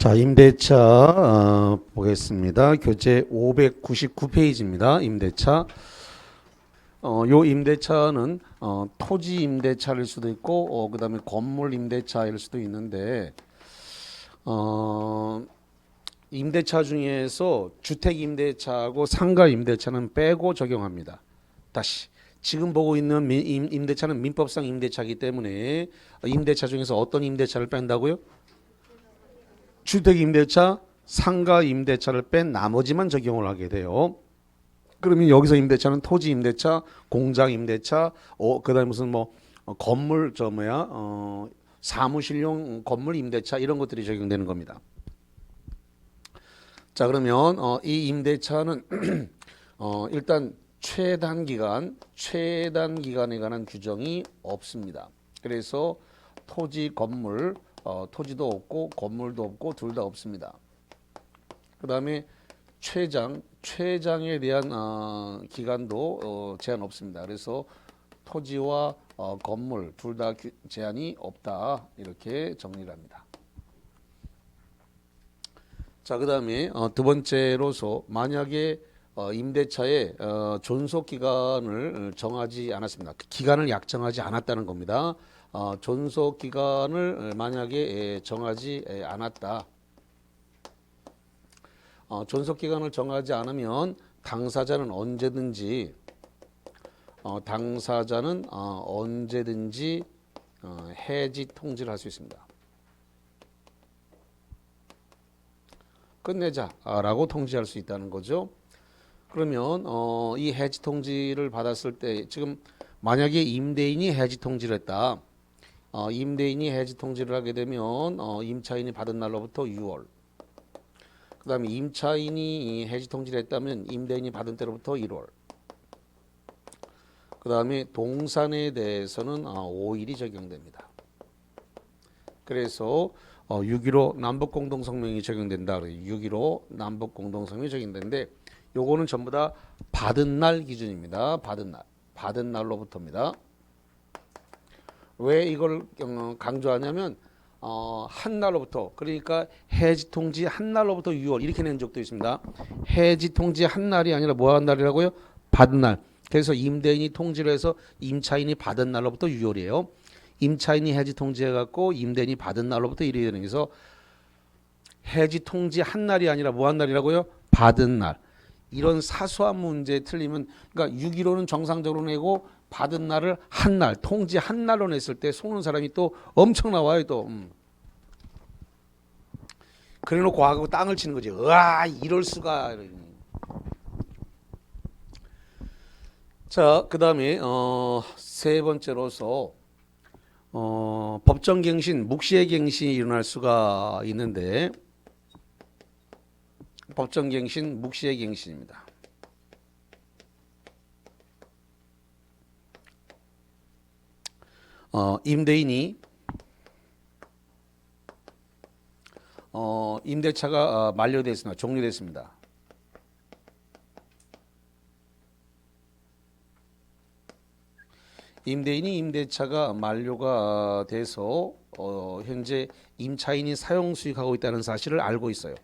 자, 임대차 보겠습니다. 교재 599페이지입니다. 임대차. 요 임대차는 토지 임대차일 수도 있고 그다음에 건물 임대차일 수도 있는데 임대차 중에서 주택 임대차하고 상가 임대차는 빼고 적용합니다. 다시 지금 보고 있는 임대차는 민법상 임대차이기 때문에 임대차 중에서 어떤 임대차를 뺀다고요? 주택 임대차, 상가 임대차를 뺀 나머지만 적용을 하게 돼요. 그러면 여기서 임대차는 토지 임대차, 공장 임대차, 그다음에 무슨 건물 사무실용 건물 임대차 이런 것들이 적용되는 겁니다. 자, 그러면 이 임대차는 일단 최단 기간에 관한 규정이 없습니다. 그래서 토지, 건물, 토지도 없고 건물도 없고 둘 다 없습니다. 그 다음에 최장에 대한 기간도 제한 없습니다. 그래서 토지와 건물 둘 다 제한이 없다 이렇게 정리를 합니다. 자, 그 다음에 두 번째로서 만약에 임대차에 존속 기간을 정하지 않았습니다. 기간을 약정하지 않았다는 겁니다. 존속 기간을 만약에 정하지 않았다. 존속 기간을 정하지 않으면 당사자는 언제든지 해지 통지를 할 수 있습니다. 끝내자라고 통지할 수 있다는 거죠. 그러면 이 해지 통지를 받았을 때 지금 만약에 임대인이 해지 통지를 했다. 임대인이 해지 통지를 하게 되면 임차인이 받은 날로부터 6월. 그 다음에 임차인이 해지 통지를 했다면 임대인이 받은 때로부터 1월. 그 다음에 동산에 대해서는 5일이 적용됩니다. 그래서 6.15 남북공동성명이 적용된다. 6.15 남북공동성명이 적용되는데 요거는 전부 다 받은 날 기준입니다. 받은 날로부터입니다. 왜 이걸 강조하냐면 한 날로부터, 그러니까 해지 통지 한 날로부터 6월 이렇게 낸 적도 있습니다. 해지 통지 한 날이 아니라 뭐 한 날이라고요? 받은 날. 그래서 임대인이 통지를 해서 임차인이 받은 날로부터 6월이에요. 임차인이 해지 통지해갖고 임대인이 받은 날로부터 1일이 되는 거서 해지 통지 한 날이 아니라 뭐 한 날이라고요? 받은 날. 이런 사소한 문제 틀리면, 그러니까 6.15는 정상적으로 내고 받은 날을 한 날, 통지 한 날로 냈을 때 속는 사람이 또 엄청 나와요. 또 그래놓고 와가지고 땅을 치는 거지. 으아, 이럴 수가. 자, 그 다음에 세 번째로서 법정갱신, 묵시의 갱신이 일어날 수가 있는데 법정갱신, 묵시의 갱신입니다. 임대인이 임대차가 만료됐습니다. 종료됐습니다. 임대인이 임대차가 만료가 돼서 현재 임차인이 사용 수익하고 있다는 사실을 알고 있어요.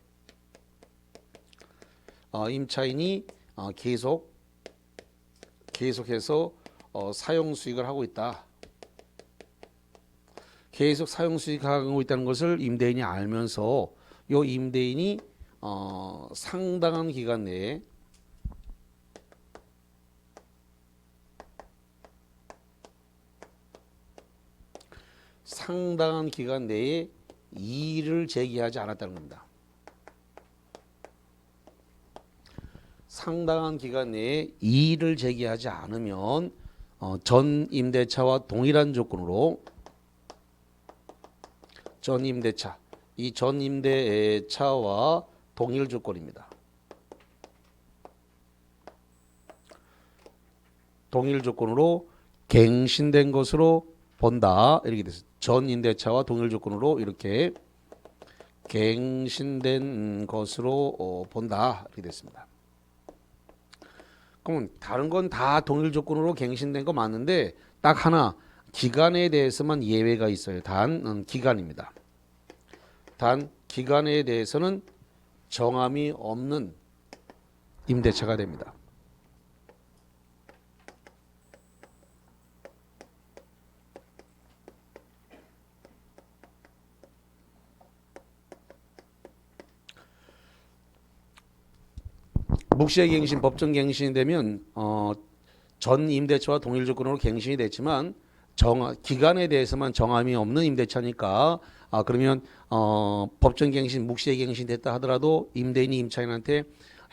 임차인이 계속해서 사용 수익을 하고 있다. 계속 사용 수익하고 있다는 것을 임대인이 알면서 요 임대인이 상당한 기간 내에 이의를 제기하지 않았다는 겁니다. 상당한 기간 내에 이의를 제기하지 않으면 전 임대차와 동일한 조건으로 전 임대차와 동일 조건입니다. 동일 조건으로 갱신된 것으로 본다. 이렇게 됐어요. 전 임대차와 동일 조건으로 이렇게 갱신된 것으로 본다. 이렇게 됐습니다. 그러면 다른 건 다 동일 조건으로 갱신된 거 맞는데 딱 하나 기간에 대해서만 예외가 있어요. 단 기간입니다. 단 기간에 대해서는 정함이 없는 임대차가 됩니다. 묵시행신, 법정갱신이 되면 전 임대차와 동일 조건으로 갱신이 됐지만 기간에 대해서만 정함이 없는 임대차니까 그러면 법정갱신, 묵시행신 됐다 하더라도 임대인이 임차인한테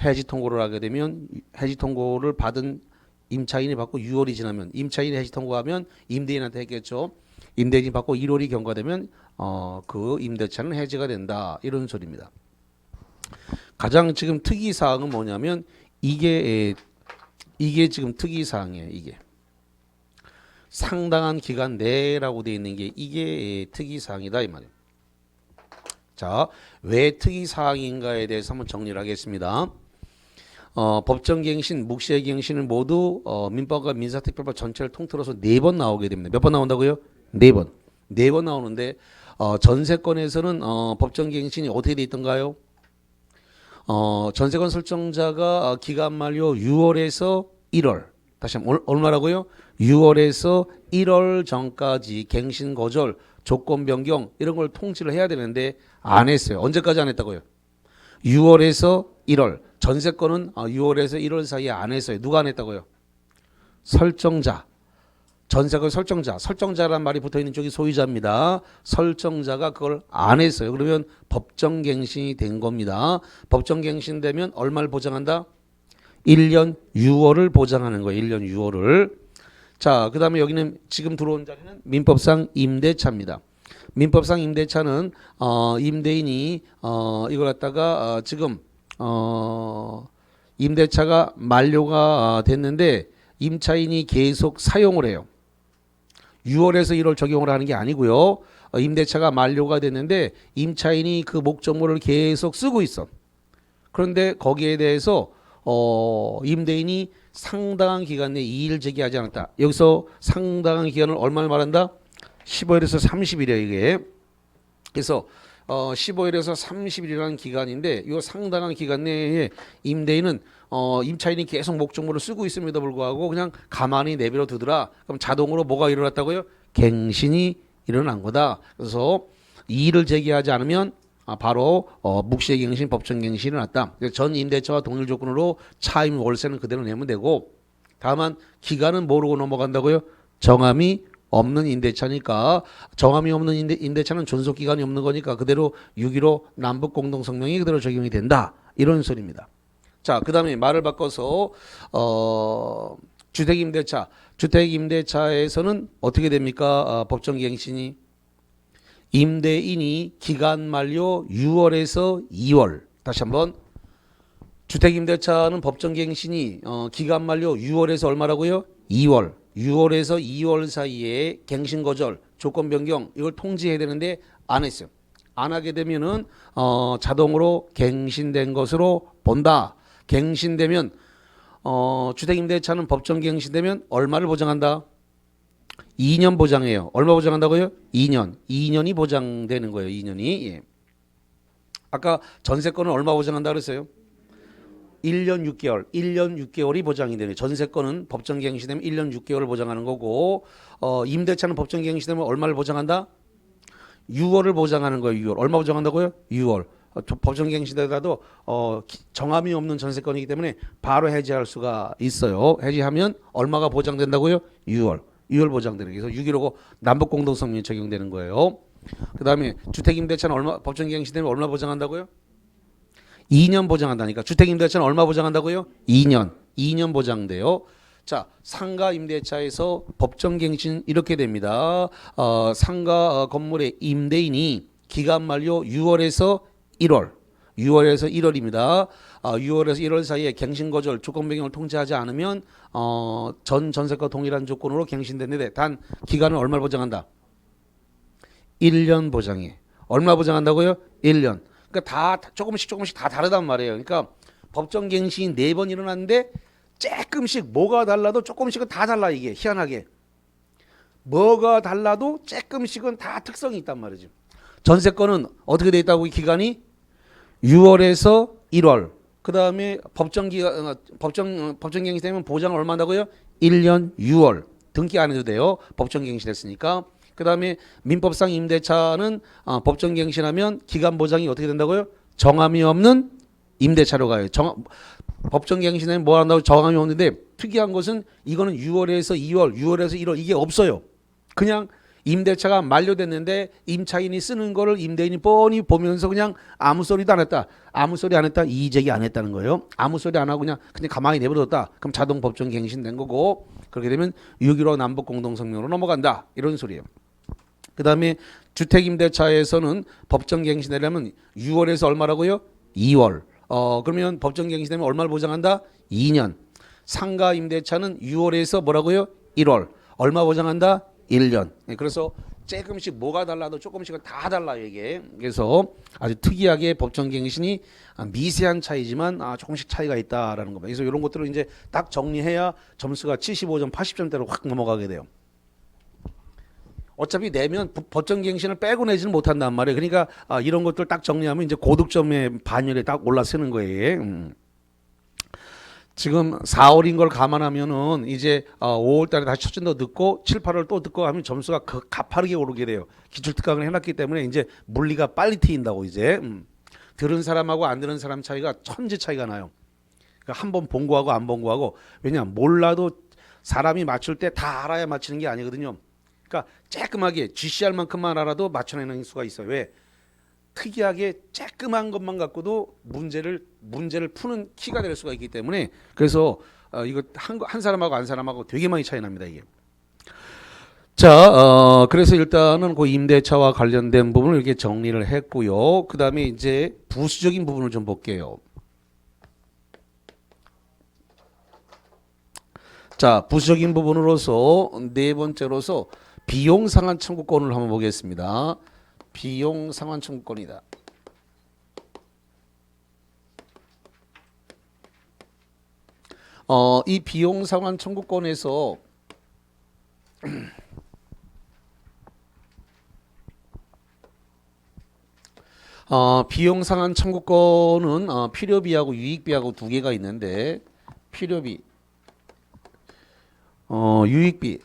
해지 통고를 하게 되면 해지 통고를 받은 임차인이 받고 6월이 지나면 임차인이 해지 통고하면 임대인한테 했겠죠. 임대인이 받고 1월이 경과되면 그 임대차는 해지가 된다 이런 소리입니다. 가장 지금 특이 사항은 뭐냐면 이게 지금 특이 사항이에요. 이게 상당한 기간 내라고 되어 있는 게 이게 특이 사항이다 이 말이에요. 자, 왜 특이 사항인가에 대해서 한번 정리를 하겠습니다. 법정갱신, 묵시행신은 모두 민법과 민사특별법 전체를 통틀어서 4번 나오게 됩니다. 몇 번 나온다고요? 4번. 4번 나오는데 전세권에서는 법정갱신이 어떻게 돼 있던가요? 전세권 설정자가 기간 만료 6월에서 1월 다시 한번 얼마라고요? 6월에서 1월 전까지 갱신 거절, 조건 변경 이런 걸 통지를 해야 되는데 안 했어요. 언제까지 안 했다고요? 6월에서 1월. 전세권은 6월에서 1월 사이에 안 했어요. 누가 안 했다고요? 설정자. 전세권 설정자란 말이 붙어있는 쪽이 소유자입니다. 설정자가 그걸 안 했어요. 그러면 법정갱신이 된 겁니다. 법정갱신 되면 얼마를 보장한다? 1년 6월을 보장하는 거예요. 1년 6월을. 자, 그 다음에 여기는 지금 들어온 자리는 민법상 임대차입니다. 민법상 임대차는 임대인이 이걸 갖다가 지금 임대차가 만료가 됐는데 임차인이 계속 사용을 해요. 6월에서 1월 적용을 하는 게 아니고요. 임대차가 만료가 됐는데 임차인이 그 목적물을 계속 쓰고 있어. 그런데 거기에 대해서 임대인이 상당한 기간 내에 이의를 제기하지 않았다. 여기서 상당한 기간을 얼마를 말한다? 15일에서 30일이에요 이게. 그래서 15일에서 30일이라는 기간인데 이 상당한 기간 내에 임대인은 임차인이 계속 목적물을 쓰고 있음에도 불구하고 그냥 가만히 내버려 두더라. 그럼 자동으로 뭐가 일어났다고요? 갱신이 일어난 거다. 그래서 이의를 제기하지 않으면 바로 묵시갱신, 법정갱신이 일어났다. 전 임대차와 동일 조건으로 차임 월세는 그대로 내면 되고 다만 기간은 모르고 넘어간다고요? 정함이 없는 임대차니까 정함이 없는 임대차는 존속기간이 없는 거니까 그대로 6.15 남북공동성명이 그대로 적용이 된다. 이런 소리입니다. 자, 그 다음에 말을 바꿔서 주택임대차. 주택임대차에서는 어떻게 됩니까? 법정갱신이 임대인이 기간 만료 6월에서 2월. 다시 한번 주택임대차는 법정갱신이 기간 만료 6월에서 얼마라고요? 2월. 6월에서 2월 사이에 갱신 거절, 조건 변경 이걸 통지해야 되는데 안 했어요. 안 하게 되면은 자동으로 갱신된 것으로 본다. 갱신되면 주택임대차는 법정갱신되면 얼마를 보장한다? 2년 보장해요. 얼마 보장한다고요? 2년. 2년이 보장되는 거예요. 2년이. 예. 아까 전세권은 얼마 보장한다 그랬어요? 1년 6개월. 1년 6개월이 보장이 되네요. 전세권은 법정갱신되면 1년 6개월을 보장하는 거고 임대차는 법정갱신되면 얼마를 보장한다? 6월을 보장하는 거예요. 6월. 얼마 보장한다고요? 6월. 법정갱신되더라도 정함이 없는 전세권이기 때문에 바로 해지할 수가 있어요. 해지하면 얼마가 보장된다고요? 6월. 6월 보장되는 거예요. 그래서 6.15고 남북공동성명이 적용되는 거예요. 그 다음에 주택임대차는 얼마 법정갱신되면 얼마 보장한다고요? 2년 보장한다니까. 주택임대차는 얼마 보장한다고요? 2년. 2년 보장돼요. 자, 상가 임대차에서 법정갱신 이렇게 됩니다. 상가 건물의 임대인이 기간 만료 6월에서 1월. 6월에서 1월입니다. 6월에서 1월 사이에 갱신 거절, 조건 변경을 통지하지 않으면 전세과 동일한 조건으로 갱신됐는데 단 기간을 얼마 보장한다? 1년 보장해. 얼마 보장한다고요? 1년. 그러니까 다 조금씩 다 다르단 말이에요. 그러니까 법정갱신이 4번 일어났는데 조금씩 뭐가 달라도 조금씩은 다 달라. 이게 희한하게 뭐가 달라도 조금씩은 다 특성이 있단 말이죠. 전세권은 어떻게 돼 있다고 이 기간이 6월에서 1월. 그다음에 법정갱신 되면 보장을 얼마 한다고요? 1년 6월. 등기 안 해도 돼요. 법정갱신했으니까. 그다음에 민법상 임대차는 법정갱신하면 기간 보장이 어떻게 된다고요? 정함이 없는 임대차로 가요. 법정갱신에 뭐 한다고 정함이 없는데 특이한 것은 이거는 6월에서 2월, 6월에서 1월 이게 없어요. 그냥 임대차가 만료됐는데 임차인이 쓰는 거를 임대인이 뻔히 보면서 그냥 아무 소리도 안 했다. 아무 소리 안 했다. 이의제기 안 했다는 거예요. 아무 소리 안 하고 그냥 가만히 내버렸다. 그럼 자동 법정 갱신된 거고 그렇게 되면 6.15 남북 공동성명으로 넘어간다. 이런 소리예요. 그 다음에 주택임대차에서는 법정 갱신되려면 6월에서 얼마라고요? 2월. 그러면 법정 갱신되면 얼마를 보장한다? 2년. 상가임대차는 6월에서 뭐라고요? 1월. 얼마 보장한다? 1년. 그래서 조금씩 뭐가 달라도 조금씩은 다 달라요 이게. 그래서 아주 특이하게 법정갱신이 미세한 차이지만 조금씩 차이가 있다라는 겁니다. 그래서 이런 것들을 이제 딱 정리해야 점수가 75점, 80점대로 확 넘어가게 돼요. 어차피 내면 법정갱신을 빼고 내지는 못한단 말이에요. 그러니까 이런 것들 딱 정리하면 이제 고득점의 반열에 딱 올라서는 거예요. 지금 4월인 걸 감안하면은 이제 5월 달에 다시 첫 진도 듣고 7, 8월 또 듣고 하면 점수가 가파르게 오르게 돼요. 기출특강을 해놨기 때문에 이제 물리가 빨리 트인다고 이제. 들은 사람하고 안 들은 사람 차이가 천지 차이가 나요. 그러니까 한 번 본 거하고 안 본 거하고. 왜냐하면 몰라도 사람이 맞출 때 다 알아야 맞히는 게 아니거든요. 그러니까 쬐끔하게 GCR만큼만 알아도 맞춰내는 수가 있어요. 왜? 특이하게 쬐끔한 것만 갖고도 문제를 푸는 키가 될 수가 있기 때문에 그래서 이거 한 사람하고 안 사람하고 되게 많이 차이 납니다 이게. 자, 그래서 일단은 그 임대차와 관련된 부분을 이렇게 정리를 했고요. 그 다음에 이제 부수적인 부분을 좀 볼게요. 자, 부수적인 부분으로서 네 번째로서 비용 상환 청구권을 한번 보겠습니다. 비용 상환 청구권이다. 이 비용 상환 청구권에서 비용 상환 청구권은 필요비하고 유익비하고 두 개가 있는데 필요비, 유익비.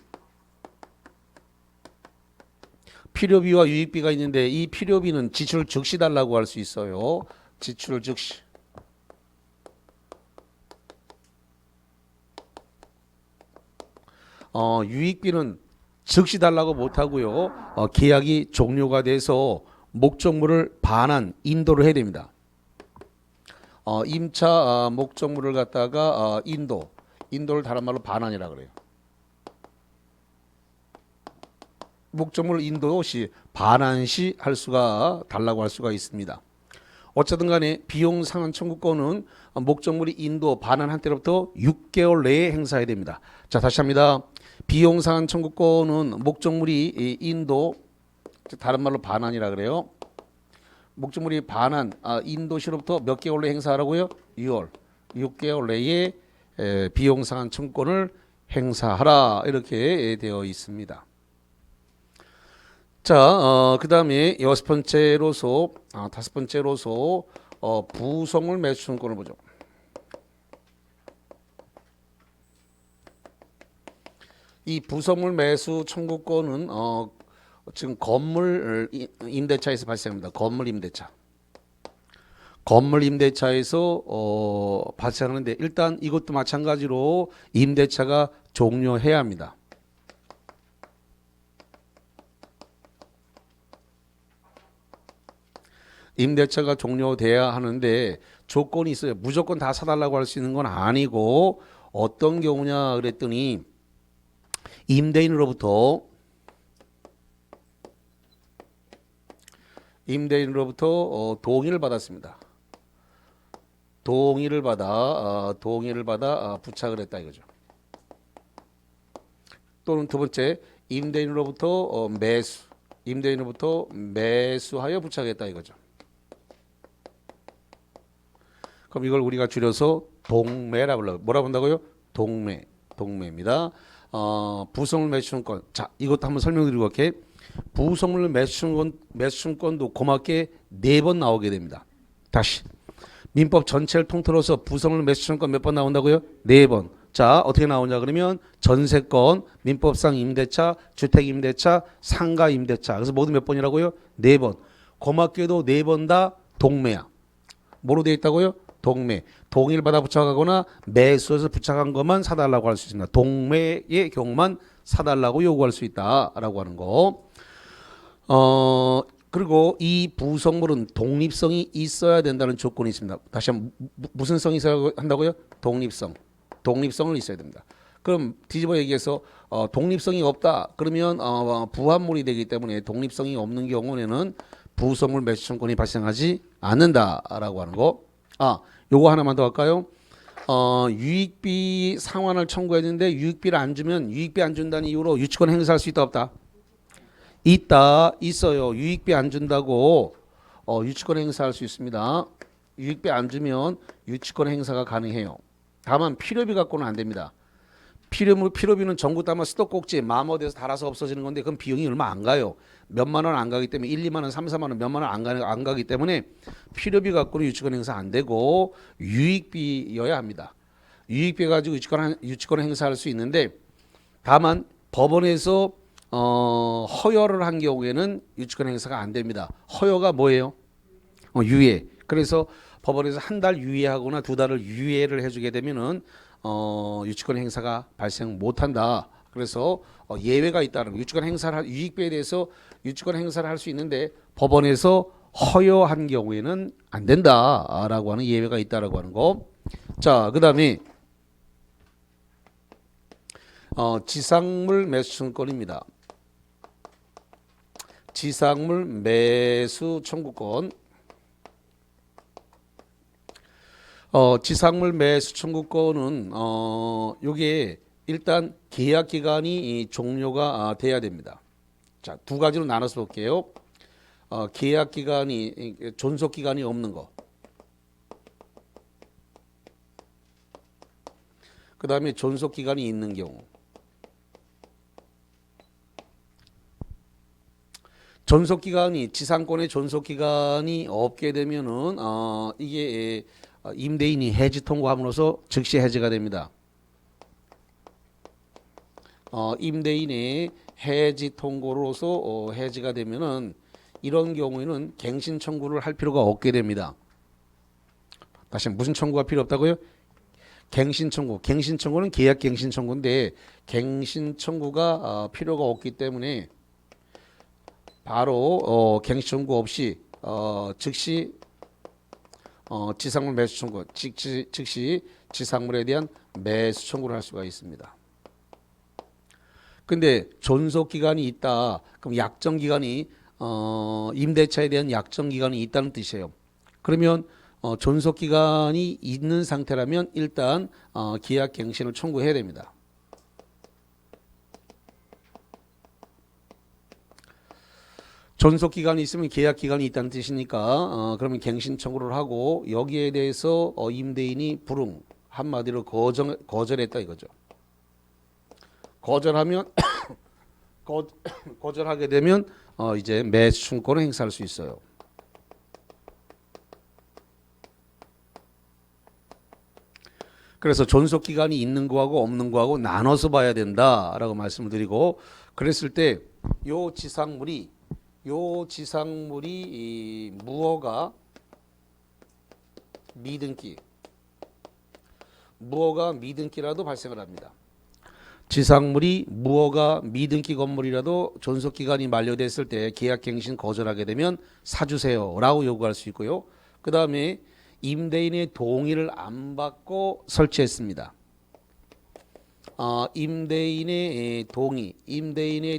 필요비와 유익비가 있는데 이 필요비는 지출 즉시 달라고 할 수 있어요. 지출 즉시. 유익비는 즉시 달라고 못하고요. 계약이 종료가 돼서 목적물을 반환, 인도를 해야 됩니다. 임차 목적물을 갖다가 인도를 다른 말로 반환이라 그래요. 목적물 인도 시, 반환 시 달라고 할 수가 있습니다. 어쨌든 간에 비용 상환 청구권은 목적물이 인도, 반환한 때로부터 6개월 내에 행사해야 됩니다. 자, 다시 합니다. 비용 상환 청구권은 목적물이 인도, 다른 말로 반환이라 그래요. 목적물이 반환, 인도 시로부터 몇 개월 내에 행사하라고요? 6개월 내에 비용 상환 청구권을 행사하라 이렇게 되어 있습니다. 자, 그 다음에 다섯 번째로서 부속물 매수 청구권을 보죠. 이 부속물 매수 청구권은 지금 건물 임대차에서 발생합니다. 건물 임대차. 건물 임대차에서 발생하는데 일단 이것도 마찬가지로 임대차가 종료해야 합니다. 임대차가 종료돼야 하는데 조건이 있어요. 무조건 다 사달라고 할 수 있는 건 아니고 어떤 경우냐 그랬더니 임대인으로부터 동의를 받았습니다. 동의를 받아 부착을 했다 이거죠. 또는 두 번째 임대인으로부터 매수하여 부착했다 이거죠. 그럼 이걸 우리가 줄여서 동매라 불러요. 뭐라 본다고요? 동매입니다. 부속물 매수청구권. 자, 이것도 한번 설명드리고 갈게. 부속물 매수청구권도 고맙게 4번 나오게 됩니다. 다시 민법 전체를 통틀어서 부속물 매수청구권 몇 번 나온다고요? 4번. 자, 어떻게 나오냐 그러면 전세권, 민법상 임대차, 주택임대차, 상가임대차. 그래서 모두 몇 번이라고요? 4번. 고맙게도 4번 다 동매야. 뭐로 되어 있다고요? 동매. 동의를 받아 부착하거나 매수해서 부착한 것만 사달라고 할 수 있습니다. 동매의 경우만 사달라고 요구할 수 있다라고 하는 거. 그리고 이 부속물은 독립성이 있어야 된다는 조건이 있습니다. 다시 한번 무슨 성이 있어야 한다고요? 독립성. 독립성을 있어야 됩니다. 그럼 뒤집어 얘기해서 독립성이 없다. 그러면 부합물이 되기 때문에 독립성이 없는 경우에는 부속물 매수청구권이 발생하지 않는다라고 하는 거. 요거 하나만 더 할까요? 유익비 상환을 청구했는데 유익비를 안 주면 유익비 안 준다는 이유로 유치권 행사할 수 있다 없다? 있다. 있어요. 유익비 안 준다고 유치권 행사할 수 있습니다. 유익비 안 주면 유치권 행사가 가능해요. 다만 필요비 갖고는 안 됩니다. 필요비는 전국 다만 수도꼭지 마모돼서 달아서 없어지는 건데 그건 비용이 얼마 안 가요. 몇만 원 안 가기 때문에 1, 2만 원, 3, 4만 원 몇만 원 안 가기 때문에 필요비 갖고는 유치권 행사 안 되고 유익비여야 합니다. 유익비 가지고 유치권 행사할 수 있는데 다만 법원에서 허여를 한 경우에는 유치권 행사가 안 됩니다. 허여가 뭐예요? 유예. 그래서 법원에서 한 달 유예하거나 2달을 유예를 해주게 되면은 유치권 행사가 발생 못한다. 그래서 예외가 있다는 거. 유치권 행사를 유익비에 대해서 유치권 행사를 할 수 있는데 법원에서 허여한 경우에는 안 된다라고 하는 예외가 있다라고 하는 거. 자, 그다음에 지상물 매수청구권입니다. 지상물 매수 청구권. 지상물 매수 청구권은 요게 일단 계약 기간이 종료가 돼야 됩니다. 자, 2가지로 나눠서 볼게요. 계약 기간이 존속 기간이 없는 거. 그다음에 존속 기간이 있는 경우. 존속 기간이 지상권의 존속 기간이 없게 되면은 이게 임대인이 해지 통고함으로써 즉시 해지가 됩니다. 임대인의 해지 통고로서 해지가 되면은 이런 경우에는 갱신 청구를 할 필요가 없게 됩니다. 다시 무슨 청구가 필요 없다고요? 갱신 청구. 갱신 청구는 계약 갱신 청구인데 갱신 청구가 필요가 없기 때문에 바로 갱신 청구 없이 즉시 지상물 매수 청구, 즉시 지상물에 대한 매수 청구를 할 수가 있습니다. 근데 존속 기간이 있다. 그럼 약정 기간이 임대차에 대한 약정 기간이 있다는 뜻이에요. 그러면 존속 기간이 있는 상태라면 일단 계약 갱신을 청구해야 됩니다. 존속 기간이 있으면 계약 기간이 있다는 뜻이니까 그러면 갱신 청구를 하고 여기에 대해서 임대인이 불응 한마디로 거절했다 이거죠. 거절하면 거절하게 되면 이제 매수 청구권을 행사할 수 있어요. 그래서 존속 기간이 있는 거하고 없는 거하고 나눠서 봐야 된다라고 말씀을 드리고 그랬을 때 요 지상물이 무허가 미등기라도 발생을 합니다. 지상물이 무허가 미등기 건물이라도 존속 기간이 만료됐을 때 계약 갱신 거절하게 되면 사주세요라고 요구할 수 있고요. 그 다음에 임대인의 동의를 안 받고 설치했습니다. 임대인의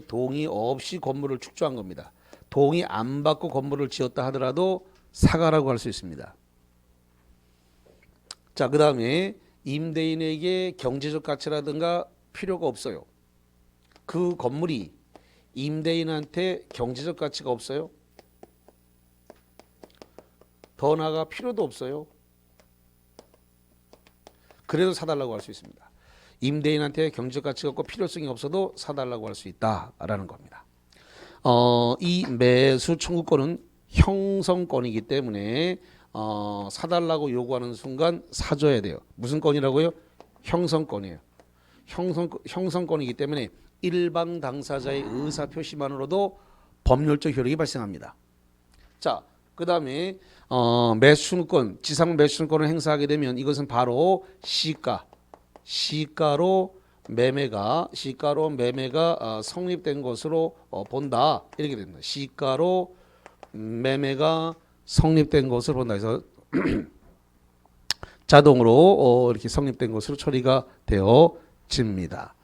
동의 없이 건물을 축조한 겁니다. 동의 안 받고 건물을 지었다 하더라도 사과라고 할 수 있습니다. 자, 그 다음에 임대인에게 경제적 가치라든가 필요가 없어요. 그 건물이 임대인한테 경제적 가치가 없어요. 더 나아가 필요도 없어요. 그래도 사달라고 할 수 있습니다. 임대인한테 경제적 가치가 없고 필요성이 없어도 사달라고 할 수 있다라는 겁니다. 이 매수 청구권은 형성권이기 때문에 사달라고 요구하는 순간 사줘야 돼요. 무슨 건이라고요? 형성권이에요. 형성권이기 때문에 일방 당사자의 의사 표시만으로도 법률적 효력이 발생합니다. 자, 그 다음에 매수 청구권, 지상 매수 청구권을 행사하게 되면 이것은 바로 시가로 매매가 성립된 것으로 본다. 이렇게 됩니다. 시가로 매매가 성립된 것으로 본다. 그래서 자동으로 이렇게 성립된 것으로 처리가 되어집니다.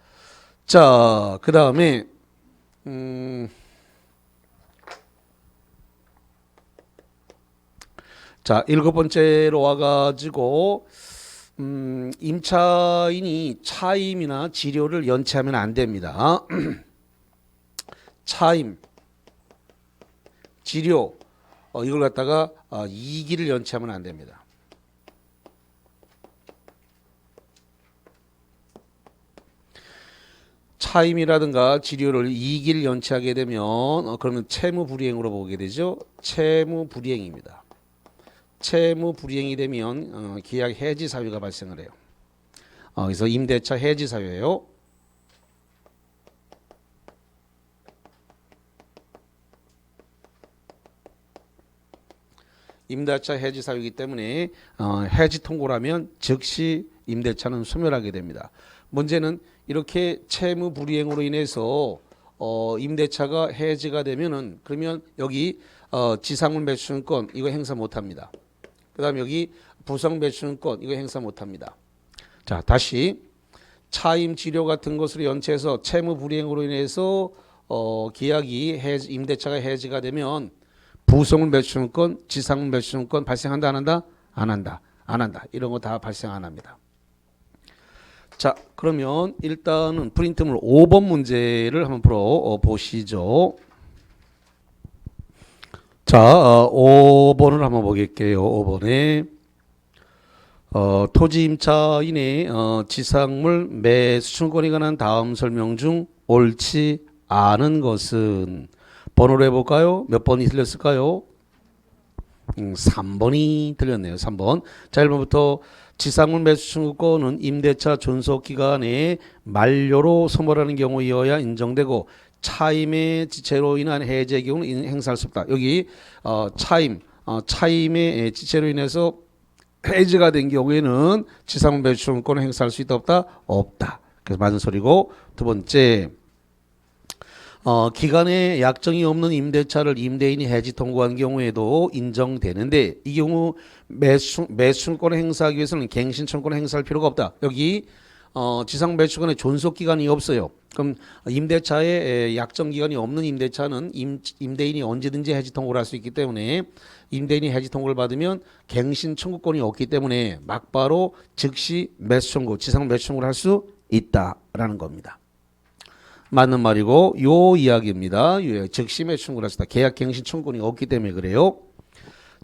자, 그 다음에 자, 7번째로 와가지고 임차인이 차임이나 지료를 연체하면 안 됩니다. 차임, 지료 이걸 갖다가 이기를 연체하면 안 됩니다. 차임이라든가 지료를 이기를 연체하게 되면 그러면 채무불이행으로 보게 되죠. 채무불이행입니다. 채무불이행이 되면 계약 해지 사유가 발생을 해요. 그래서 임대차 해지 사유예요. 임대차 해지 사유이기 때문에 해지 통고라면 즉시 임대차는 소멸하게 됩니다. 문제는 이렇게 채무 불이행으로 인해서 임대차가 해지가 되면은 그러면 여기 지상물 매수권 이거 행사 못합니다. 그다음에 여기 부성 매수권 이거 행사 못합니다. 자, 다시 차임 지료 같은 것으로 연체해서 채무 불이행으로 인해서 계약이 임대차가 해지가 되면 부성물 매수권, 지상물 매수권 발생한다 안 한다? 안 한다. 안 한다. 이런 거 다 발생 안 합니다. 자, 그러면 일단은 프린트물 5번 문제를 한번 풀어 보시죠. 자, 5번을 한번 보겠게요. 5번에 토지 임차인의 지상물 매수 청구권에 관한 다음 설명 중 옳지 않은 것은 번호로 해볼까요? 몇 번이 틀렸을까요? 3번이 틀렸네요. 3번. 자, 1번부터 지상물 매수 청구권은 임대차 존속 기간에 만료로 소멸하는 경우이어야 인정되고 차임의 지체로 인한 해지의 경우는 행사할 수 없다. 여기 차임의 지체로 인해서 해지가 된 경우에는 지상물 매수 청구권을 행사할 수 있다 없다? 없다. 그래서 맞은 소리고. 두 번째, 기간에 약정이 없는 임대차를 임대인이 해지 통고한 경우에도 인정되는데 이 경우 매수 청구권을 행사하기 위해서는 갱신 청구권을 행사할 필요가 없다. 여기 지상 매수권의 존속 기간이 없어요. 그럼 임대차에 약정 기간이 없는 임대차는 임대인이 언제든지 해지 통고를 할 수 있기 때문에 임대인이 해지 통고를 받으면 갱신 청구권이 없기 때문에 막바로 즉시 매수 청구, 지상 매수 청구를 할 수 있다라는 겁니다. 맞는 말이고 요 이야기입니다. 즉시 매수 청구를 할 수 있다. 계약 갱신 청구권이 없기 때문에 그래요.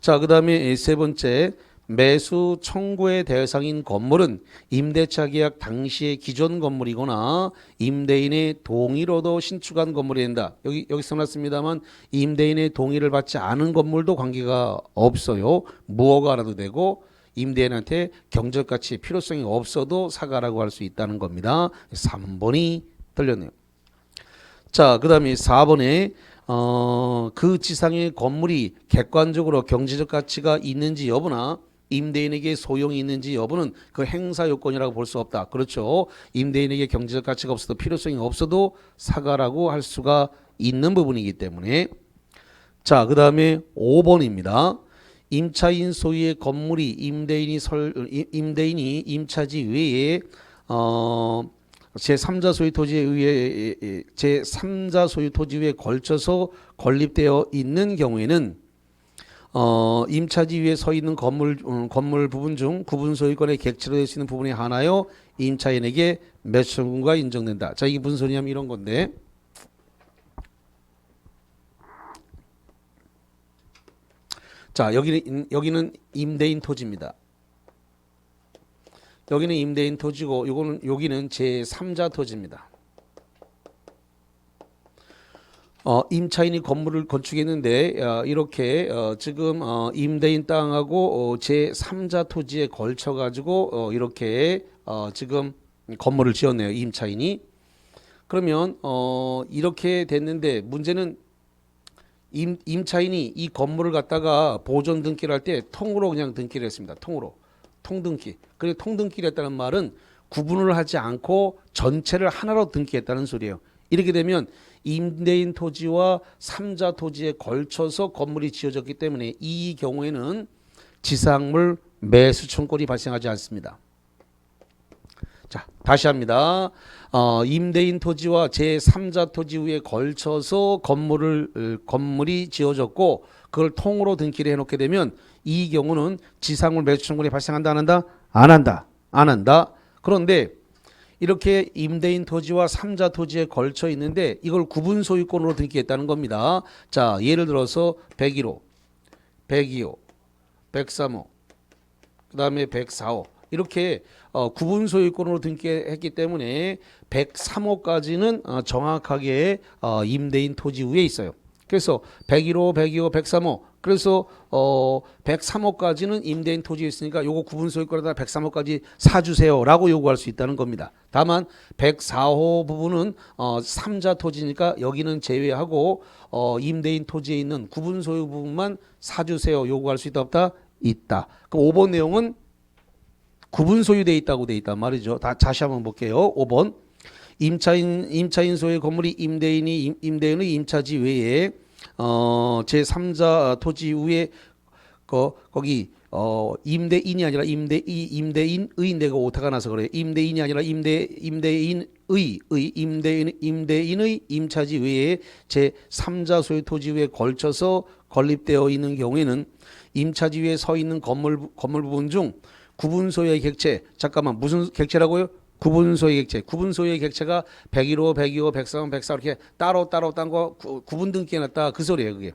자, 그 다음에 세 번째, 매수 청구의 대상인 건물은 임대차 계약 당시의 기존 건물이거나 임대인의 동의로도 신축한 건물이 된다. 여기 써놨습니다만 임대인의 동의를 받지 않은 건물도 관계가 없어요. 무허가 하나도 되고 임대인한테 경제적 가치 필요성이 없어도 사가라고 할 수 있다는 겁니다. 3번이 틀렸네요. 자, 그 다음에 4번에 그 지상의 건물이 객관적으로 경제적 가치가 있는지 여부나 임대인에게 소용이 있는지 여부는 그 행사 요건이라고 볼 수 없다. 그렇죠. 임대인에게 경제적 가치가 없어도 필요성이 없어도 사가라고 할 수가 있는 부분이기 때문에. 자, 그 다음에 5번입니다. 임차인 소유의 건물이 임대인이 임차지 외에 제3자 소유 토지에 의해 제3자 소유 토지 위에 걸쳐서 건립되어 있는 경우에는 임차지 위에 서 있는 건물 부분 중 구분 소유권의 객체로 될 수 있는 부분에 한하여 임차인에게 매수 청구가 인정된다. 자, 이게 무슨 소리냐면 이런 건데. 자, 여기는 임대인 토지입니다. 여기는 임대인 토지고 여기는 제3자 토지입니다. 임차인이 건물을 건축했는데 이렇게 지금 임대인 땅하고 제3자 토지에 걸쳐 가지고 이렇게 지금 건물을 지었네요. 임차인이. 그러면 이렇게 됐는데 문제는 임차인이 이 건물을 갖다가 보존 등기를 할 때 통으로 그냥 등기를 했습니다. 통으로. 통등기. 그리고 통등기를 했다는 말은 구분을 하지 않고 전체를 하나로 등기했다는 소리예요. 이렇게 되면 임대인 토지와 3자 토지에 걸쳐서 건물이 지어졌기 때문에 이 경우에는 지상물 매수 청구권이 발생하지 않습니다. 자, 다시 합니다. 임대인 토지와 제3자 토지 위에 걸쳐서 건물이 지어졌고 그걸 통으로 등기를 해놓게 되면 이 경우는 지상물 매수 청구권이 발생한다 안 한다? 안 한다. 안 한다. 그런데 이렇게 임대인 토지와 3자 토지에 걸쳐 있는데 이걸 구분 소유권으로 등기했다는 겁니다. 자, 예를 들어서 101호, 102호, 103호, 그 다음에 104호 이렇게 구분 소유권으로 등기했기 때문에 103호까지는 정확하게 임대인 토지 위에 있어요. 그래서 101호, 102호, 103호 그래서 103호까지는 임대인 토지에 있으니까 요거 구분 소유권에다 103호까지 사주세요라고 요구할 수 있다는 겁니다. 다만 104호 부분은 3자 토지니까 여기는 제외하고 임대인 토지에 있는 구분 소유 부분만 사주세요 요구할 수 있다 없다? 있다. 그럼 5번 내용은 구분 소유돼 있다고 돼 있단 말이죠. 다시 한번 볼게요. 5번 임차인 소유의 건물이 임대인의 임차지 외에 제3자 토지 위에 거기 임대인이 아니라 임대인의 내가 오타가 나서 그래요. 임대인이 아니라 임대인의 임차지 외에 제3자 소유 토지 위에 걸쳐서 건립되어 있는 경우에는 임차지 위에 서 있는 건물 부분 중 구분 소유의 객체 잠깐만 무슨 객체라고요? 구분 소유의 객체. 구분 소유의 객체가 101호, 102호, 103호, 104 이렇게 따로 딴 거 구분 등기해놨다 그 소리예요. 그게.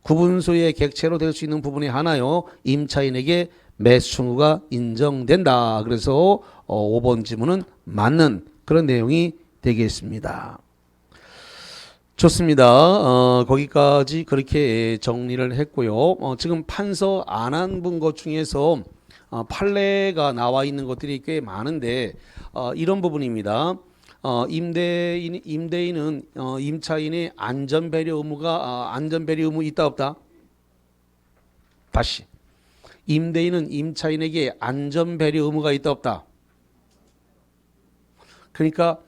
구분 소유의 객체로 될 수 있는 부분이 하나요. 임차인에게 매수 청구가 인정된다. 그래서 5번 지문은 맞는 그런 내용이 되겠습니다. 좋습니다. 거기까지 그렇게 정리를 했고요. 지금 판서 안 한 분 것 중에서 판례가 나와 있는 것들이 꽤 많은데 이런 부분입니다. 임대인은 임차인의 안전배려 의무 있다 없다? 다시 임대인은 임차인에게 안전배려 의무가 있다 없다? 그러니까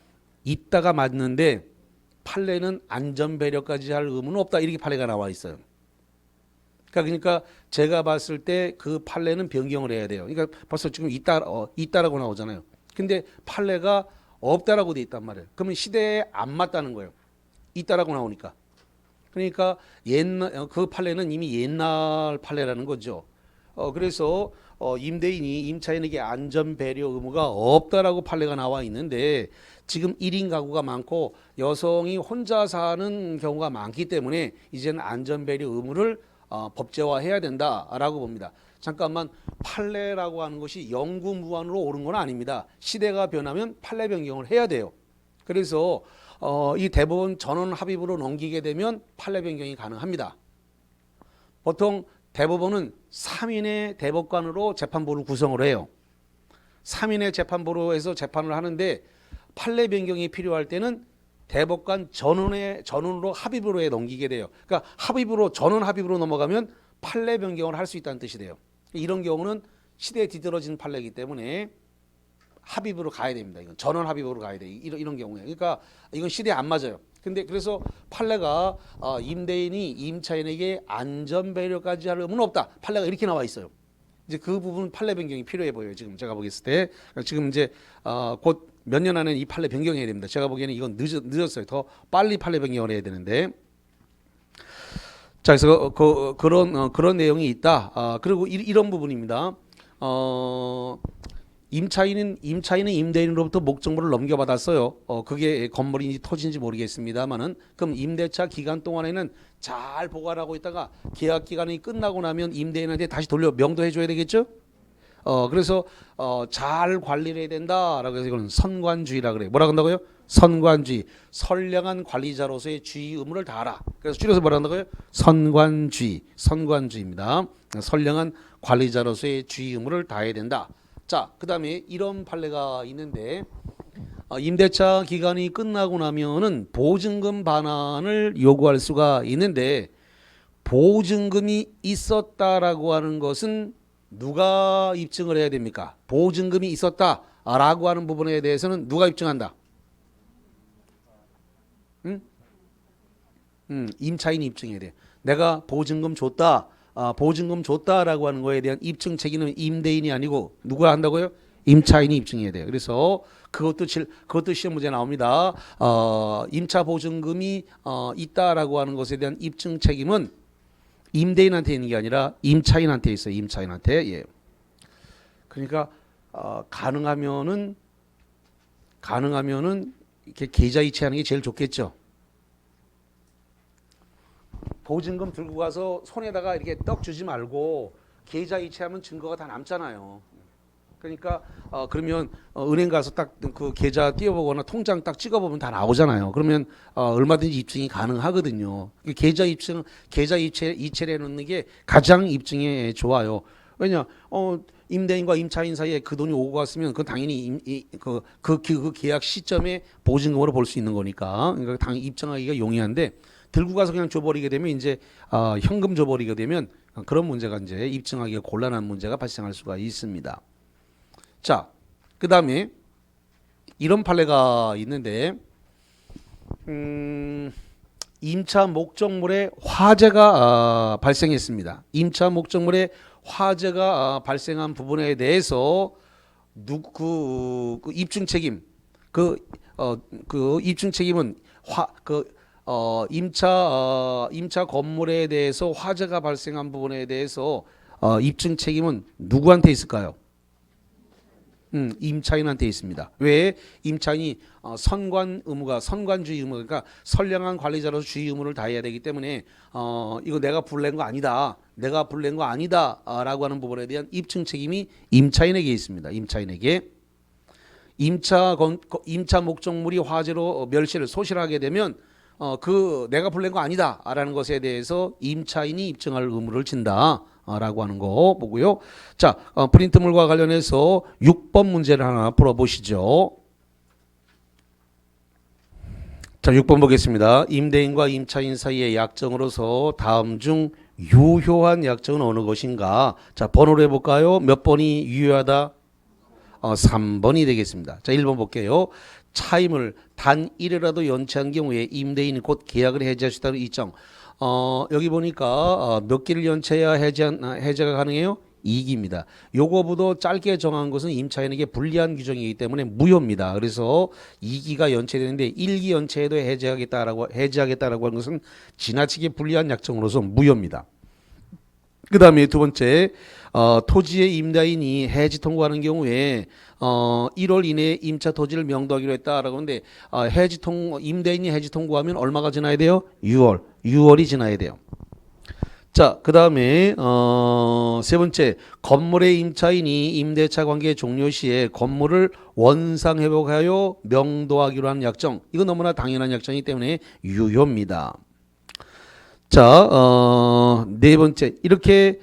있다가 맞는데 판례는 안전배려까지 할 의무는 없다 이렇게 판례가 나와 있어요. 그러니까 제가 봤을 때 그 판례는 변경을 해야 돼요. 그러니까 벌써 지금 있다라고 나오잖아요. 근데 판례가 없다라고 돼 있단 말이에요. 그러면 시대에 안 맞다는 거예요. 있다라고 나오니까. 그러니까 그 판례는 이미 옛날 판례라는 거죠. 그래서 임대인이 임차인에게 안전배려 의무가 없다라고 판례가 나와 있는데 지금 1인 가구가 많고 여성이 혼자 사는 경우가 많기 때문에 이제는 안전배려 의무를 법제화해야 된다라고 봅니다. 잠깐만 판례라고 하는 것이 영구무한으로 옳은 건 아닙니다. 시대가 변하면 판례 변경을 해야 돼요. 그래서 이 대법원 전원 합의부로 넘기게 되면 판례 변경이 가능합니다. 보통 대법원은 3인의 대법관으로 재판부를 구성을 해요. 3인의 재판부로 해서 재판을 하는데 판례 변경이 필요할 때는 대법관 전원으로 합의부로에 넘기게 돼요. 그러니까 전원 합의부로 넘어가면 판례 변경을 할 수 있다는 뜻이 돼요. 이런 경우는 시대에 뒤떨어진 판례이기 때문에 합의부로 가야 됩니다. 이건 전원 합의부로 가야 돼. 이런 경우에. 그러니까 이건 시대에 안 맞아요. 근데 그래서 판례가 임대인이 임차인에게 안전배려까지 할 의무는 없다. 판례가 이렇게 나와 있어요. 이제 그 부분 판례 변경이 필요해 보여요. 지금 제가 보겠을 때 지금 이제 곧 몇 년 안에 이 판례 변경해야 됩니다. 제가 보기에는 이건 늦었어요. 더 빨리 판례 변경을 해야 되는데. 자, 그래서 그런 내용이 있다. 그리고 이런 부분입니다. 임차인은 임대인으로부터 목적물을 넘겨받았어요. 그게 건물인지 토지인지 모르겠습니다만은 그럼 임대차 기간 동안에는 잘 보관하고 있다가 계약 기간이 끝나고 나면 임대인한테 다시 명도해 줘야 되겠죠? 그래서 잘 관리를 해야 된다라고 해서 이거는 선관주의라 그래요. 뭐라 그런다고요? 선관주의, 선량한 관리자로서의 주의 의무를 다하라. 그래서 줄여서 뭐라 한다고요? 선관주의, 선관주의입니다. 선량한 관리자로서의 주의 의무를 다해야 된다. 자, 그 다음에 이런 판례가 있는데 임대차 기간이 끝나고 나면은 보증금 반환을 요구할 수가 있는데 보증금이 있었다라고 하는 것은 누가 입증을 해야 됩니까? 보증금이 있었다라고 하는 부분에 대해서는 누가 입증한다? 응? 임차인이 입증해야 돼. 내가 보증금 줬다. 보증금 줬다라고 하는 거에 대한 입증 책임은 임대인이 아니고 누가 한다고요? 임차인이 입증해야 돼요. 그래서 그것도 시험 문제 나옵니다. 임차 보증금이 있다라고 하는 것에 대한 입증 책임은 임대인한테 있는 게 아니라 임차인한테 있어요. 임차인한테. 예. 그러니까 가능하면은 이렇게 계좌 이체하는 게 제일 좋겠죠. 보증금 들고 가서 손에다가 이렇게 떡 주지 말고 계좌 이체하면 증거가 다 남잖아요. 그러니까 그러면 은행 가서 딱 그 계좌 띄워보거나 통장 딱 찍어보면 다 나오잖아요. 그러면 얼마든지 입증이 가능하거든요. 계좌 이체를 해놓는 게 가장 입증에 좋아요. 왜냐 임대인과 임차인 사이에 그 돈이 오고 갔으면 그 당연히 그 계약 시점에 보증금으로 볼 수 있는 거니까 그러니까 당연히 입증하기가 용이한데 들고 가서 그냥 줘버리게 되면 이제 현금 줘버리게 되면 그런 문제가 이제 입증하기가 곤란한 문제가 발생할 수가 있습니다. 자, 그 다음에 이런 판례가 있는데 임차 목적물에 화재가 발생했습니다. 임차 목적물에 화재가 발생한 부분에 대해서 그 입증 책임 그 입증 책임은 임차 건물에 대해서 화재가 발생한 부분에 대해서 입증 책임은 누구한테 있을까요? 임차인한테 있습니다. 왜? 임차인이 선관주의 의무, 그러니까 선량한 관리자로서 주의 의무를 다해야 되기 때문에 이거 내가 불낸 거 아니다. 내가 불낸 거 아니다라고 하는 부분에 대한 입증 책임이 임차인에게 있습니다. 임차인에게. 임차 목적물이 화재로 멸실을 소실하게 되면 내가 불낸 거 아니다라는 것에 대해서 임차인이 입증할 의무를 진다. 라고 하는 거 보고요. 자, 프린트물과 관련해서 6번 문제를 하나 풀어보시죠. 자, 6번 보겠습니다. 임대인과 임차인 사이의 약정으로서 다음 중 유효한 약정은 어느 것인가? 자, 번호를 해볼까요? 몇 번이 유효하다? 3번이 되겠습니다. 자, 1번 볼게요. 차임을 단 1회라도 연체한 경우에 임대인이 곧 계약을 해지할 수 있다는 이정. 여기 보니까 몇 기를 연체해야 해제가 가능해요? 2기입니다. 요거보다 짧게 정한 것은 임차인에게 불리한 규정이기 때문에 무효입니다. 그래서 2기가 연체되는데 1기 연체해도 해제하겠다라고 하는 것은 지나치게 불리한 약정으로서 무효입니다. 그 다음에 두 번째, 토지의 임대인이 해지 통고하는 경우에 1월 이내에 임차 토지를 명도하기로 했다라고 하는데 임대인이 해지 통고하면 얼마가 지나야 돼요? 6월이 지나야 돼요. 자, 그 다음에 세 번째, 건물의 임차인이 임대차 관계 종료 시에 건물을 원상회복하여 명도하기로 하는 약정. 이건 너무나 당연한 약정이기 때문에 유효입니다. 자, 네 번째, 이렇게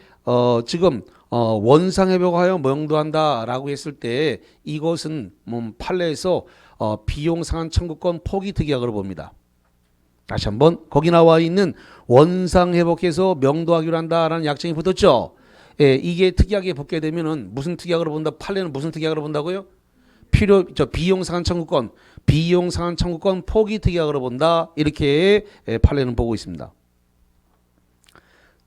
지금 원상회복하여 명도한다라고 했을 때 이것은 판례에서 비용상한 청구권 포기 특약으로 봅니다. 다시 한번 거기 나와 있는 원상회복해서 명도하기로 한다라는 약정이 붙었죠. 예, 이게 특약에 붙게 되면은 무슨 특약으로 본다? 판례는 무슨 특약으로 본다고요? 비용상한 청구권 포기 특약으로 본다. 이렇게 판례는 보고 있습니다.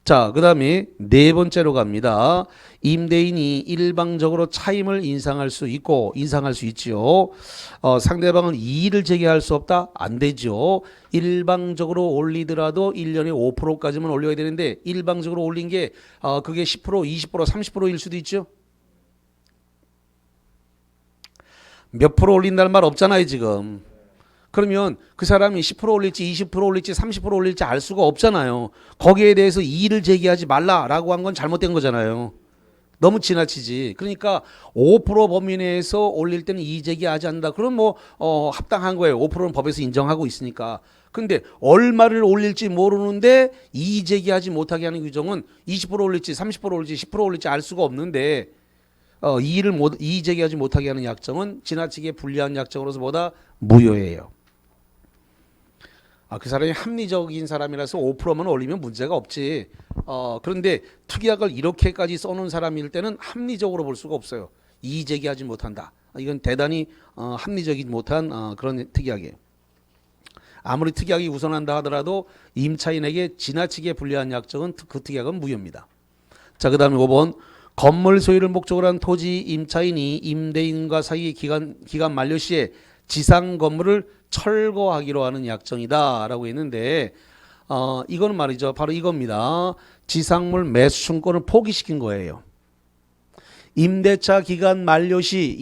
자, 그 다음에 네 번째로 갑니다. 임대인이 일방적으로 차임을 인상할 수 있지요. 상대방은 이의를 제기할 수 없다? 안 되죠. 일방적으로 올리더라도 1년에 5%까지만 올려야 되는데 일방적으로 올린 게 그게 10%, 20%, 30%일 수도 있죠. 몇 프로 올린다는 말 없잖아요, 지금. 그러면 그 사람이 10% 올릴지 20% 올릴지 30% 올릴지 알 수가 없잖아요. 거기에 대해서 이의를 제기하지 말라라고 한 건 잘못된 거잖아요. 너무 지나치지. 그러니까 5% 범위 내에서 올릴 때는 이의 제기하지 않는다. 그럼 뭐 합당한 거예요. 5%는 법에서 인정하고 있으니까. 근데 얼마를 올릴지 모르는데 이의 제기하지 못하게 하는 규정은 20% 올릴지 30% 올릴지 10% 올릴지 알 수가 없는데 이의 제기하지 못하게 하는 약정은 지나치게 불리한 약정으로서 뭐다? 무효예요. 그 사람이 합리적인 사람이라서 5%만 올리면 문제가 없지. 그런데 특약을 이렇게까지 써놓은 사람일 때는 합리적으로 볼 수가 없어요. 이의 제기하지 못한다. 이건 대단히 합리적이지 못한 그런 특약이에요. 아무리 특약이 우선한다 하더라도 임차인에게 지나치게 불리한 약정은 그 특약은 무효입니다. 자, 그 다음에 5번 건물 소유를 목적으로 한 토지 임차인이 임대인과 사이 기간 만료 시에 지상 건물을 철거하기로 하는 약정이다라고 했는데 이거는 말이죠. 바로 이겁니다. 지상물 매수청구권을 포기시킨 거예요. 임대차 기간 만료 시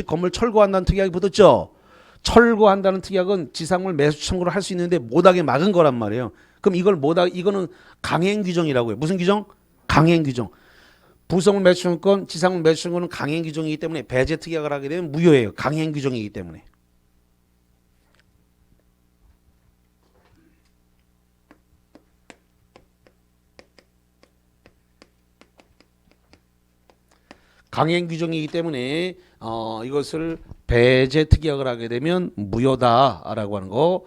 건물 철거한다는 특약이 붙었죠. 철거한다는 특약은 지상물 매수 청구를 할 수 있는데 못하게 막은 거란 말이에요. 그럼 이거는 강행 규정이라고요. 무슨 규정? 강행 규정. 부속물 매수 청구권, 지상물 매수 청구는 강행 규정이기 때문에 배제 특약을 하게 되면 무효예요. 강행 규정이기 때문에. 강행 규정이기 때문에 이것을 배제 특약을 하게 되면 무효다라고 하는 거.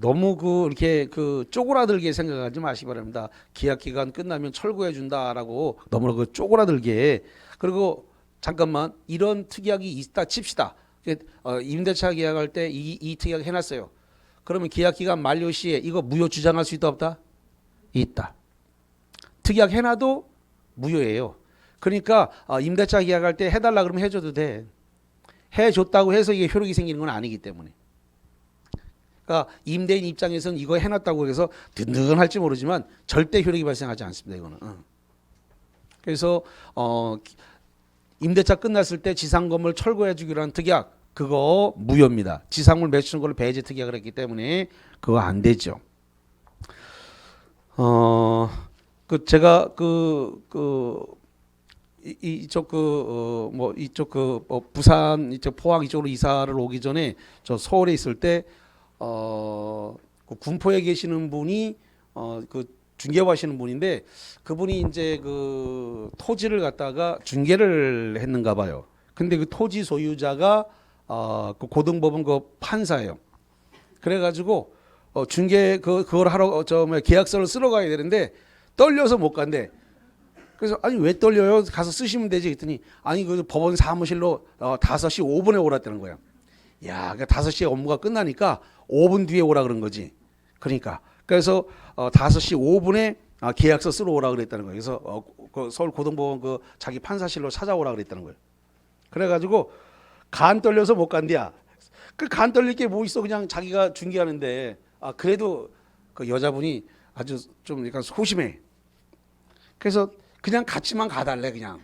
너무 이렇게 쪼그라들게 생각하지 마시기 바랍니다. 계약 기간 끝나면 철거해 준다라고 너무 쪼그라들게. 그리고 잠깐만 이런 특약이 있다 칩시다. 임대차 계약할 때 이 특약 해놨어요. 그러면 계약 기간 만료 시에 이거 무효 주장할 수 있다 없다? 있다. 특약 해놔도 무효예요. 그러니까 임대차 계약할 때 해달라 그러면 해줘도 돼. 해줬다고 해서 이게 효력이 생기는 건 아니기 때문에. 그러니까 임대인 입장에서는 이거 해놨다고 해서 든든할지 모르지만 절대 효력이 발생하지 않습니다. 이거는. 그래서 임대차 끝났을 때 지상 건물 철거해 주기로 한 특약 그거 무효입니다. 지상물 매수 청구를 배제 특약을 했기 때문에 그거 안 되죠. 제가 부산 이쪽 포항 이쪽으로 이사를 오기 전에 저 서울에 있을 때 그 군포에 계시는 분이 중개하시는 분인데 그분이 이제 토지를 갖다가 중개를 했는가 봐요. 근데 그 토지 소유자가 그 고등법원 판사예요. 그래가지고 중개 그걸 하러 계약서를 쓰러 가야 되는데 떨려서 못 간대. 그래서 아니 왜 떨려요? 가서 쓰시면 되지. 그랬더니 아니 그 법원 사무실로 5시 5분에 오라다는 거야. 야, 그러니까 5시에 업무가 끝나니까 5분 뒤에 오라 그런 거지. 그래서 5시 5분에 계약서 쓰러 오라 그랬다는 거예요. 그래서 서울 고등법원 자기 판사실로 찾아오라 그랬다는 거예요. 그래가지고 간 떨려서 못 간대야. 간 떨릴 게 뭐 있어? 그냥 자기가 중개하는데 그래도 그 여자분이 아주 좀 약간 소심해. 그래서 그냥 같이만 가달래 그냥.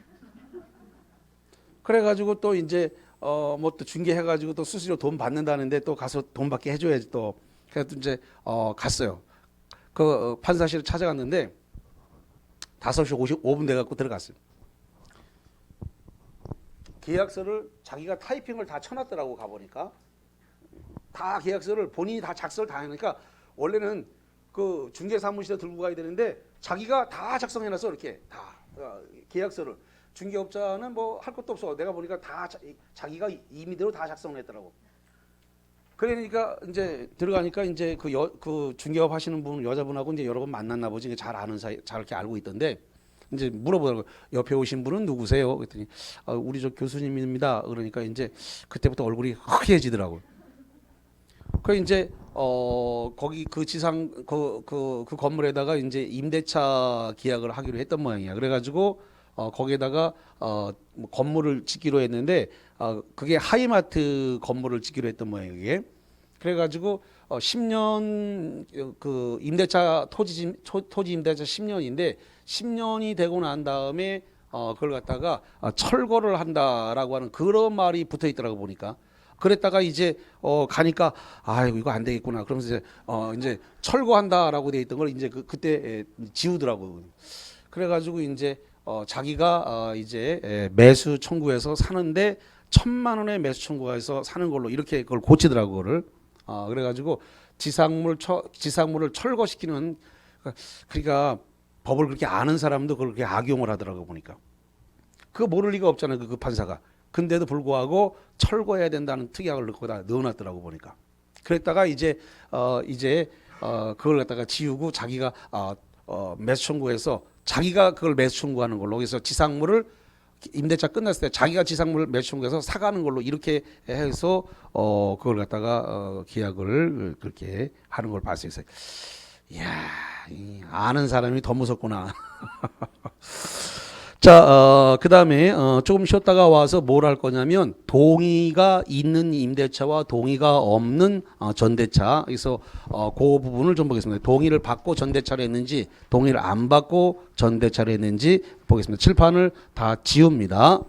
그래가지고 또 이제 뭐 또 중개해가지고 또 수수료 돈 받는다는데 또 가서 돈 받게 해줘야지 또. 그래서 이제 갔어요. 그 판사실을 찾아갔는데 5시 55분 돼갖고 들어갔어요. 계약서를 자기가 타이핑을 다 쳐놨더라고 가보니까. 다 계약서를 본인이 다 작성을 다 해놓으니까 원래는 그 중개사무실에 들고 가야 되는데 자기가 다 작성해놨어 이렇게 다 계약서를. 중개업자는 뭐 할 것도 없어. 내가 보니까 다 자기가 임의대로 다 작성을 했더라고. 그러니까 이제 들어가니까 이제 그 중개업 하시는 분 여자분하고 이제 여러 번 만났나 보지. 잘 아는 사이 잘 이렇게 알고 있던데 이제 물어보더라고. 옆에 오신 분은 누구세요? 그랬더니 우리 저 교수님입니다. 그러니까 이제 그때부터 얼굴이 흐해지더라고. 그 이제 거기 그 지상 그 건물에다가 이제 임대차 계약을 하기로 했던 모양이야. 그래가지고 거기에다가 뭐 건물을 짓기로 했는데 그게 하이마트 건물을 짓기로 했던 모양이에요. 이게. 그래가지고 10년 그 임대차 토지 임대차 10년인데 10년이 되고 난 다음에 그걸 갖다가 철거를 한다라고 하는 그런 말이 붙어 있더라고 보니까. 그랬다가 이제 가니까 아이고 이거 안 되겠구나. 그러면서 이제 철거한다라고 돼 있던 걸 이제 그때 지우더라고. 그래가지고 이제 자기가 이제 매수 청구해서 사는데 1,000만 원의 매수 청구해서 사는 걸로 이렇게 그걸 고치더라고 그거를. 그래가지고 지상물을 철거시키는 그러니까 법을 그렇게 아는 사람도 그걸 그렇게 악용을 하더라고 보니까. 그거 모를 리가 없잖아요 그 판사가. 근데도 불구하고 철거해야 된다는 특약을 거기다 넣어놨더라고 보니까. 그랬다가 이제 그걸 갖다가 지우고 자기가 매수 청구해서 자기가 그걸 매수 청구하는 걸로 그래서 지상물을 임대차 끝났을 때 자기가 지상물을 매수 청구해서 사가는 걸로 이렇게 해서 그걸 갖다가 계약을 그렇게 하는 걸 봤어요. 이야, 아는 사람이 더 무섭구나. 자, 그 다음에 조금 쉬었다가 와서 뭘 할 거냐면 동의가 있는 임대차와 동의가 없는 전대차. 그래서 그 부분을 좀 보겠습니다. 동의를 받고 전대차를 했는지 동의를 안 받고 전대차를 했는지 보겠습니다. 칠판을 다 지웁니다.